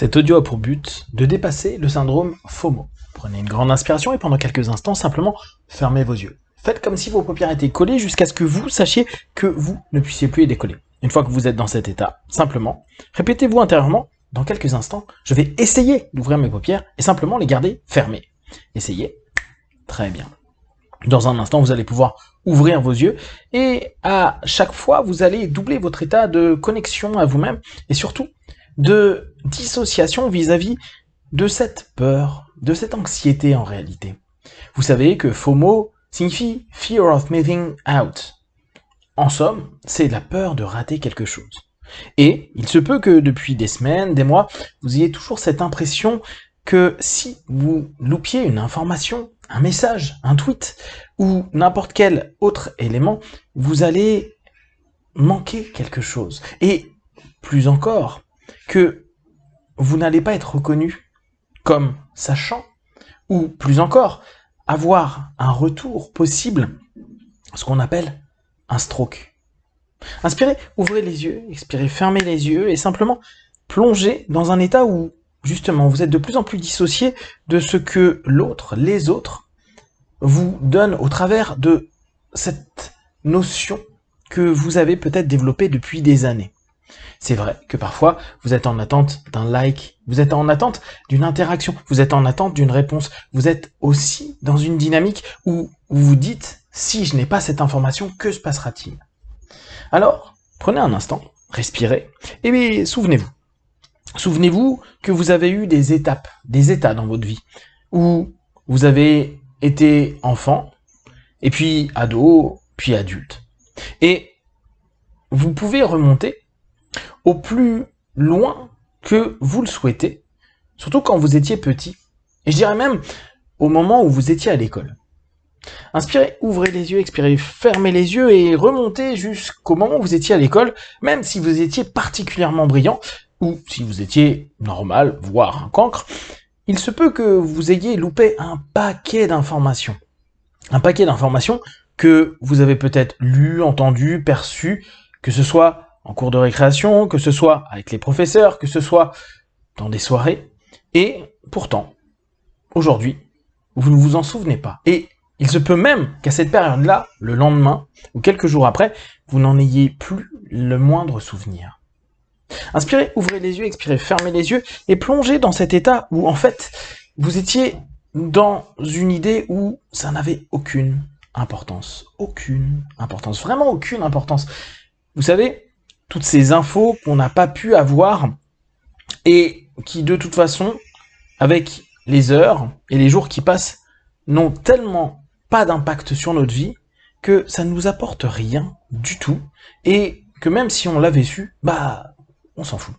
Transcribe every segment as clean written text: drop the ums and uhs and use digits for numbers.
Cet audio a pour but de dépasser le syndrome FOMO. Prenez une grande inspiration et pendant quelques instants, simplement fermez vos yeux. Faites comme si vos paupières étaient collées jusqu'à ce que vous sachiez que vous ne puissiez plus les décoller. Une fois que vous êtes dans cet état, simplement, répétez-vous intérieurement, dans quelques instants, je vais essayer d'ouvrir mes paupières et simplement les garder fermées. Essayez. Très bien. Dans un instant, vous allez pouvoir ouvrir vos yeux et à chaque fois, vous allez doubler votre état de connexion à vous-même et surtout de dissociation vis-à-vis de cette peur, de cette anxiété en réalité. Vous savez que FOMO signifie Fear of Missing Out. En somme, c'est la peur de rater quelque chose. Et il se peut que depuis des semaines, des mois, vous ayez toujours cette impression que si vous loupiez une information, un message, un tweet, ou n'importe quel autre élément, vous allez manquer quelque chose. Et plus encore, que vous n'allez pas être reconnu comme sachant, ou plus encore, avoir un retour possible, ce qu'on appelle un stroke. Inspirez, ouvrez les yeux, expirez, fermez les yeux, et simplement plongez dans un état où, justement, vous êtes de plus en plus dissocié de ce que l'autre, les autres, vous donnent au travers de cette notion que vous avez peut-être développée depuis des années. C'est vrai que parfois, vous êtes en attente d'un like, vous êtes en attente d'une interaction, vous êtes en attente d'une réponse, vous êtes aussi dans une dynamique où vous vous dites, si je n'ai pas cette information, que se passera-t-il? Alors, prenez un instant, respirez, et souvenez-vous. Souvenez-vous que vous avez eu des étapes, des états dans votre vie, où vous avez été enfant, et puis ado, puis adulte. Et vous pouvez remonter au plus loin que vous le souhaitez, surtout quand vous étiez petit, et je dirais même au moment où vous étiez à l'école. Inspirez, ouvrez les yeux, expirez, fermez les yeux et remontez jusqu'au moment où vous étiez à l'école, même si vous étiez particulièrement brillant, ou si vous étiez normal, voire un cancre, il se peut que vous ayez loupé un paquet d'informations. Un paquet d'informations que vous avez peut-être lu, entendu, perçu, que ce soit en cours de récréation, que ce soit avec les professeurs, que ce soit dans des soirées. Et pourtant, aujourd'hui, vous ne vous en souvenez pas. Et il se peut même qu'à cette période-là, le lendemain, ou quelques jours après, vous n'en ayez plus le moindre souvenir. Inspirez, ouvrez les yeux, expirez, fermez les yeux, et plongez dans cet état où, en fait, vous étiez dans une idée où ça n'avait aucune importance. Aucune importance. Vraiment aucune importance. Vous savez, toutes ces infos qu'on n'a pas pu avoir, et qui, de toute façon, avec les heures et les jours qui passent, n'ont tellement pas d'impact sur notre vie, que ça ne nous apporte rien du tout, et que même si on l'avait su, on s'en fout.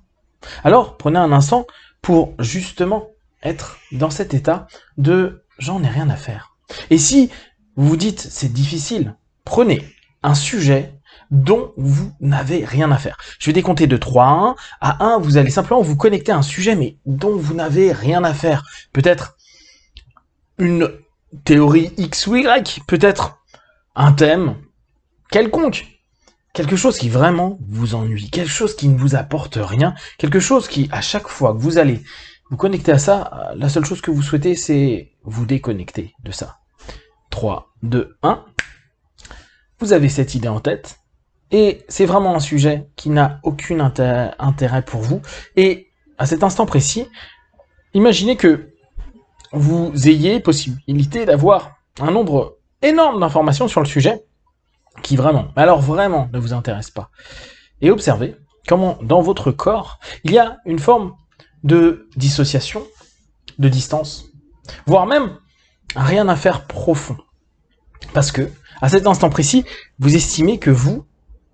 Alors, prenez un instant pour justement être dans cet état de « j'en ai rien à faire ». Et si vous vous dites « c'est difficile », prenez un sujet dont vous n'avez rien à faire. Je vais décompter de 3 à 1. À 1, vous allez simplement vous connecter à un sujet, mais dont vous n'avez rien à faire. Peut-être une théorie X ou Y, peut-être un thème quelconque. Quelque chose qui vraiment vous ennuie, quelque chose qui ne vous apporte rien, quelque chose qui, à chaque fois que vous allez vous connecter à ça, la seule chose que vous souhaitez, c'est vous déconnecter de ça. 3, 2, 1. Vous avez cette idée en tête, et c'est vraiment un sujet qui n'a aucun intérêt pour vous. Et à cet instant précis, imaginez que vous ayez possibilité d'avoir un nombre énorme d'informations sur le sujet, qui vraiment, ne vous intéresse pas. Et observez comment dans votre corps, il y a une forme de dissociation, de distance, voire même un rien à faire profond. Parce que, à cet instant précis, vous estimez que vous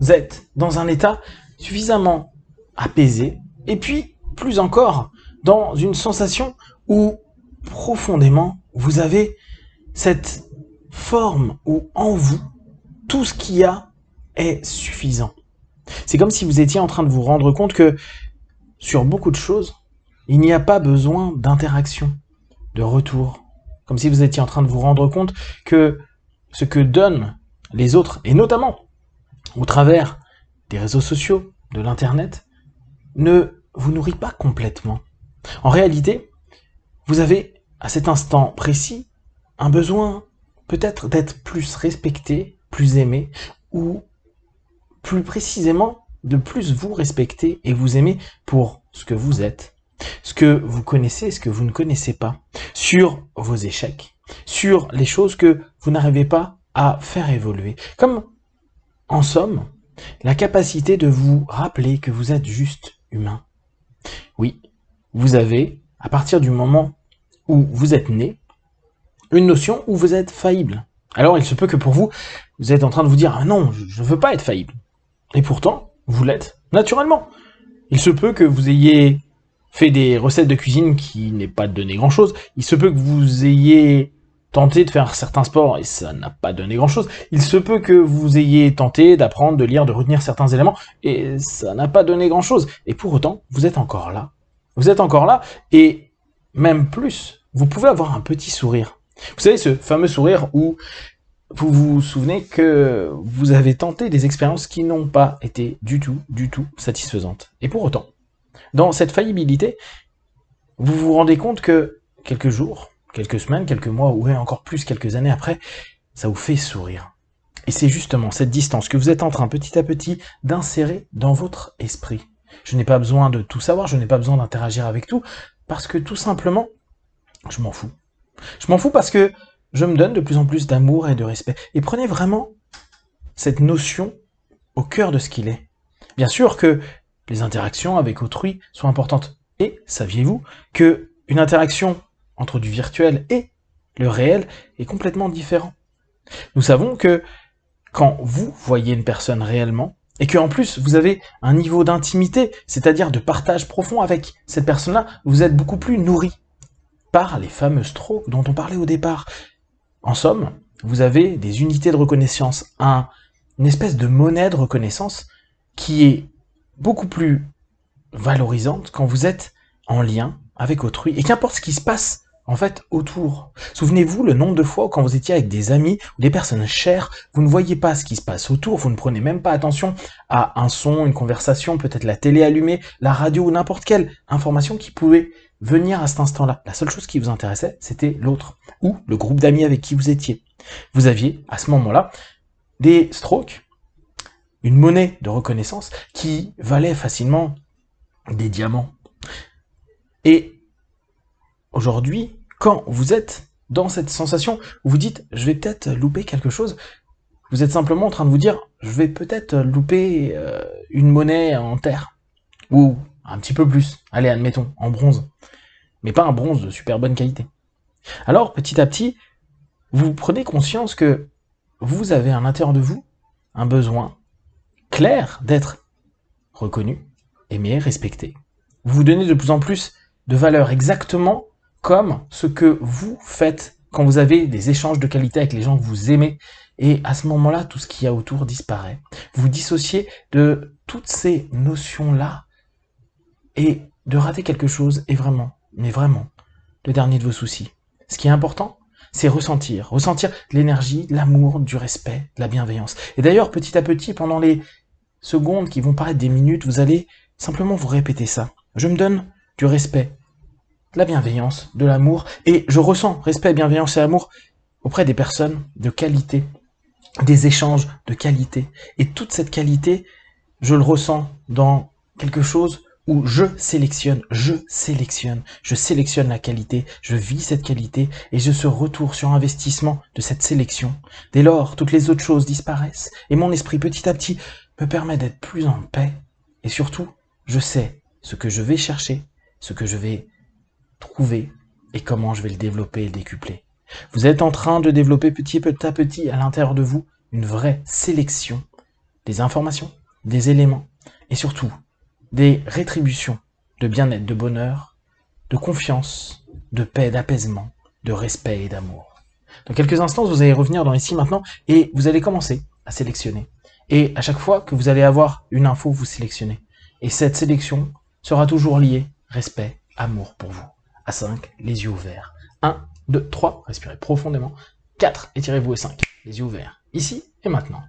êtes dans un état suffisamment apaisé, et puis, plus encore, dans une sensation où, profondément, vous avez cette forme où, en vous, tout ce qu'il y a est suffisant. C'est comme si vous étiez en train de vous rendre compte que, sur beaucoup de choses, il n'y a pas besoin d'interaction, de retour. Comme si vous étiez en train de vous rendre compte que ce que donnent les autres, et notamment au travers des réseaux sociaux, de l'internet, ne vous nourrit pas complètement. En réalité, vous avez, à cet instant précis, un besoin peut-être d'être plus respecté, plus aimé, ou plus précisément, de plus vous respecter et vous aimer pour ce que vous êtes, ce que vous connaissez, ce que vous ne connaissez pas, sur vos échecs, sur les choses que vous n'arrivez pas à faire évoluer. Comme, en somme, la capacité de vous rappeler que vous êtes juste humain. Oui, vous avez, à partir du moment où vous êtes né, une notion où vous êtes faillible. Alors il se peut que pour vous, vous êtes en train de vous dire « Ah non, je ne veux pas être faillible ». Et pourtant, vous l'êtes, naturellement. Il se peut que vous ayez fait des recettes de cuisine qui n'aient pas donné grand-chose. Il se peut que vous ayez tenté de faire certains sports et ça n'a pas donné grand-chose. Il se peut que vous ayez tenté d'apprendre, de lire, de retenir certains éléments et ça n'a pas donné grand-chose. Et pour autant, vous êtes encore là. Vous êtes encore là et même plus, vous pouvez avoir un petit sourire. Vous savez, ce fameux sourire où vous vous souvenez que vous avez tenté des expériences qui n'ont pas été du tout satisfaisantes. Et pour autant, dans cette faillibilité, vous vous rendez compte que quelques jours, quelques semaines, quelques mois, ou encore plus quelques années après, ça vous fait sourire. Et c'est justement cette distance que vous êtes en train petit à petit d'insérer dans votre esprit. Je n'ai pas besoin de tout savoir, je n'ai pas besoin d'interagir avec tout, parce que tout simplement, je m'en fous. Je m'en fous parce que je me donne de plus en plus d'amour et de respect. Et prenez vraiment cette notion au cœur de ce qu'il est. Bien sûr que les interactions avec autrui sont importantes. Et saviez-vous que une interaction entre du virtuel et le réel est complètement différent. Nous savons que quand vous voyez une personne réellement, et qu'en plus vous avez un niveau d'intimité, c'est-à-dire de partage profond avec cette personne-là, vous êtes beaucoup plus nourri par les fameux strokes dont on parlait au départ. En somme, vous avez des unités de reconnaissance, une espèce de monnaie de reconnaissance qui est beaucoup plus valorisante quand vous êtes en lien avec autrui, et qu'importe ce qui se passe en fait autour. Souvenez-vous le nombre de fois où quand vous étiez avec des amis ou des personnes chères, vous ne voyez pas ce qui se passe autour, vous ne prenez même pas attention à un son, une conversation, peut-être la télé allumée, la radio ou n'importe quelle information qui pouvait venir à cet instant-là. La seule chose qui vous intéressait, c'était l'autre, ou le groupe d'amis avec qui vous étiez. Vous aviez, à ce moment-là, des strokes, une monnaie de reconnaissance qui valait facilement des diamants. Et aujourd'hui, quand vous êtes dans cette sensation où vous dites « je vais peut-être louper quelque chose », vous êtes simplement en train de vous dire « je vais peut-être louper une monnaie en terre » ou un petit peu plus, allez admettons, en bronze, mais pas un bronze de super bonne qualité. Alors petit à petit, vous prenez conscience que vous avez à l'intérieur de vous un besoin clair d'être reconnu, aimé, respecté. Vous vous donnez de plus en plus de valeur, exactement comme ce que vous faites quand vous avez des échanges de qualité avec les gens que vous aimez, et à ce moment-là, tout ce qu'il y a autour disparaît. Vous vous dissociez de toutes ces notions-là, et de rater quelque chose est vraiment, mais vraiment, le dernier de vos soucis. Ce qui est important, c'est ressentir de l'énergie, de l'amour, du respect, de la bienveillance. Et d'ailleurs, petit à petit, pendant les secondes qui vont paraître des minutes, vous allez simplement vous répéter ça. Je me donne du respect, de la bienveillance, de l'amour, et je ressens respect, bienveillance et amour auprès des personnes de qualité, des échanges de qualité. Et toute cette qualité, je le ressens dans quelque chose où je sélectionne la qualité, je vis cette qualité, et je ce retour sur investissement de cette sélection. Dès lors, toutes les autres choses disparaissent, et mon esprit petit à petit me permet d'être plus en paix, et surtout, je sais ce que je vais chercher, ce que je vais trouver, et comment je vais le développer et le décupler. Vous êtes en train de développer petit à petit à l'intérieur de vous une vraie sélection des informations, des éléments, et surtout, des rétributions de bien-être, de bonheur, de confiance, de paix, d'apaisement, de respect et d'amour. Dans quelques instants, vous allez revenir dans Ici Maintenant et vous allez commencer à sélectionner. Et à chaque fois que vous allez avoir une info, vous sélectionnez. Et cette sélection sera toujours liée respect, amour pour vous. À 5, les yeux ouverts. 1, 2, 3, respirez profondément. 4, étirez-vous et 5, les yeux ouverts. Ici et maintenant.